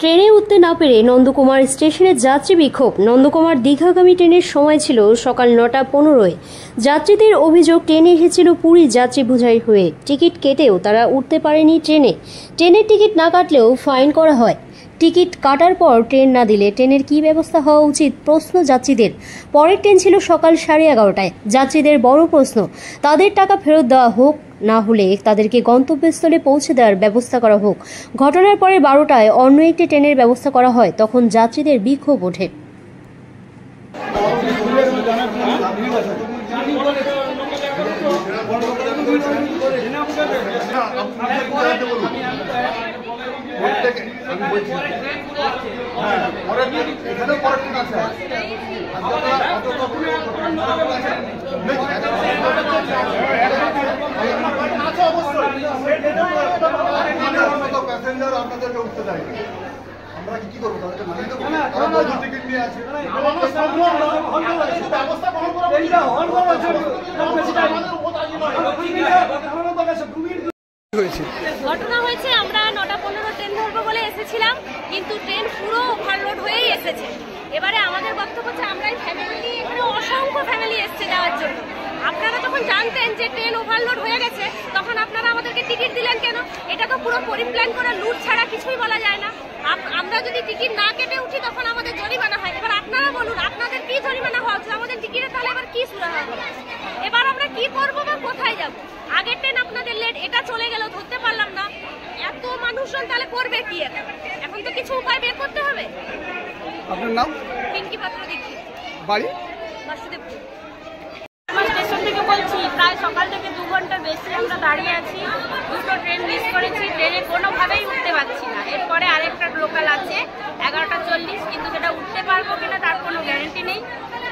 ট্রেনে উঠতে না পেরে নন্দকুমার স্টেশনে যাত্রী বিক্ষোভ। নন্দকুমার দীঘাগামী ট্রেনের সময় ছিল সকাল 9:15। যাত্রীদের অভিযোগ, ট্রেনে এসেছিল পুরী যাত্রী বোঝাই হয়ে। টিকিট কেটেও তারা উঠতে পারেনি ট্রেনে। ট্রেনের টিকিট না কাটলেও ফাইন করা হয়। টিকিট কাটার পর ট্রেন না দিলে ট্রেনের কী ব্যবস্থা হওয়া উচিত প্রশ্ন যাত্রীদের। পরের ট্রেন ছিল সকাল 11:30টায়। যাত্রীদের বড় প্রশ্ন, তাদের টাকা ফেরত দেওয়া হোক, না হলে তাদেরকে গন্তব্যস্থলে পৌঁছে দেওয়ার ব্যবস্থা করা হোক। ঘটনার পরে 12টায় অন্য একটি ট্রেনের ব্যবস্থা করা হয়, তখন যাত্রীদের বিক্ষোভ ওঠে। প্যাসেঞ্জার আপনাদেরকে উঠতে দেয়, আমরা কি করবো? টিকিট নিয়ে আছে ঘটনা হয়েছে, আমরা 9:15 ট্রেন ধরবো বলে এসেছিলাম, কিন্তু ট্রেন পুরো ওভারলোড হয়েই এসেছে। এবারে আমাদের বক্তব্য হচ্ছে, আমরা ফ্যামিলি, এখানে অসংখ্য ফ্যামিলি এসছে যাওয়ার জন্য। আপনারা যখন জানতেন যে ট্রেন ওভারলোড হয়ে গেছে, তখন আপনারা আমাদেরকে টিকিট দিলেন কেন? এটা তো পুরো পরিপ্ল্যান করা লুট ছাড়া কিছুই বলা যায় না। আমরা যদি টিকিট না কেটে উঠি, তখন আমাদের জরিমানা হয়। এবার আপনারা বলুন, আপনাদের কি জরিমানা হওয়া উচিত? আমাদের টিকিটে তাহলে এবার কি সুরাহা হবে? এবার আমরা কি করবো বা কোথায় যাবো? আগের ট্রেন আপনাদের লেট, এটা চলে গেল, ধরতে পারলাম না। এত মানুষজন তাহলে করবে কি? এখন তো কিছু উপায় বের করতে হবে। আপনার নাম? পিঙ্কি পাত্র দীক্ষিত, বাড়ি বাসুদেবপুর। স্টেশন থেকে বলছি, প্রায় সকাল থেকে 2 ঘন্টার বেশি আমরা দাঁড়িয়ে আছি। দুটো ট্রেন মিস করেছি, ট্রেনে কোনোভাবেই উঠতে পারছি না। এরপরে আরেকটা লোকাল আছে 11:40, কিন্তু সেটা উঠতে পারবো কিনা তার কোনো গ্যারেন্টি নেই।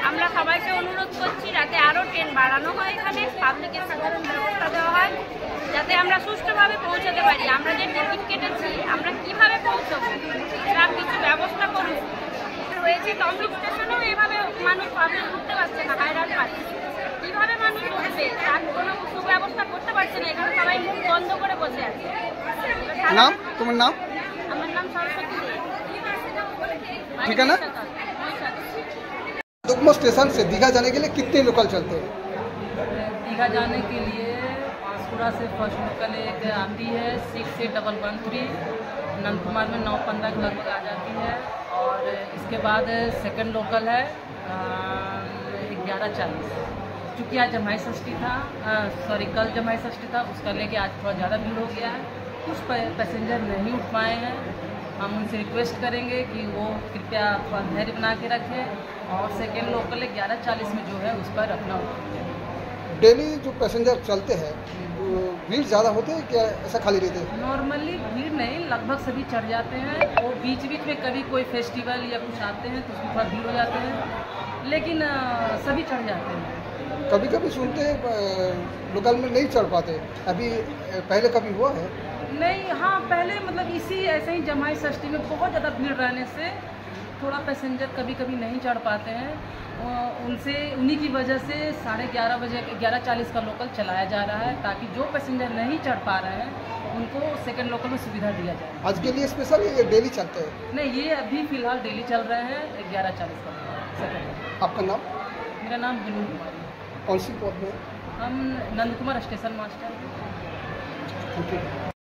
আমরা সবাইকে অনুরোধ করছি, যাতে আরও ট্রেন বাড়ানো হয়, এখানে পাবলিকের সাধারণ ব্যবস্থা দেওয়া হয়, যাতে আমরা সুষ্ঠুভাবে পৌঁছাতে পারি। আমরা যে টিকিট কেটেছি, আমরা কিভাবে পৌঁছবো, এরা কিছু ব্যবস্থা করুন। হয়েছে টমলিক স্টেশনেও এভাবে মানুষ পাবলিক উঠতে পারছে না, হায়রান পাচ্ছে। কিভাবে মানুষ উঠবে তার কোনো সুব্যবস্থা করতে পারছে না। এখানে সবাই মুখ বন্ধ করে বসে আছে। নাম? তোমার নাম? আমার নাম সরস্বতী দে। ঠিকানা? नंदकुमार स्टेशन से दीघा जाने के लिए कितने लोकल चलते हैं? दीघा जाने के लिए पांसपुरा से फर्स्ट लोकल एक आती है 68113, नंदकुमार में 9:15 के लगभग आ जाती है। और इसके बाद सेकंड लोकल है 11:40। चूँकि आज जमाई षष्ठी था, कल जमाई षष्ठी था, उसका लेके आज थोड़ा ज़्यादा भीड़ हो गया है। कुछ पैसेंजर नहीं उठ पाए हैं। हम उनसे रिक्वेस्ट करेंगे कि वो कृपया थोड़ा धैर्य बना के रखें, और सेकेंड लोकल 11:40 में जो है उस पर रखना होगा। डेली जो पैसेंजर चलते हैं भीड़ ज़्यादा होते हैं क्या, ऐसा खाली रहते हैं? नॉर्मली भीड़ नहीं, लगभग सभी चढ़ जाते हैं। और बीच बीच में कभी कोई फेस्टिवल या कुछ आते हैं तो उसमें थोड़ा भीड़ हो जाते हैं, लेकिन सभी चढ़ जाते हैं। कभी कभी सुनते हैं लोकल में नहीं चढ़ पाते, अभी पहले कभी हुआ है? नहीं, हाँ पहले मतलब इसी ऐसे ही जमाई षष्ठी में बहुत ज़्यादा भीड़ रहने से थोड़ा पैसेंजर कभी कभी नहीं चढ़ पाते हैं। उनसे उन्हीं की वजह से 11:30 बजे 11:40 का लोकल चलाया जा रहा है, ताकि जो पैसेंजर नहीं चढ़ पा रहे हैं उनको सेकंड लोकल में सुविधा दिया जाए। आज के लिए स्पेशल ये डेली चलते हैं? नहीं, ये अभी फ़िलहाल डेली चल रहे हैं 11:40 का सेकंड। आपका नाम? मेरा नाम गुनू कुमारी। कौन सी पद में? हम Nandkumar station master. Thank you.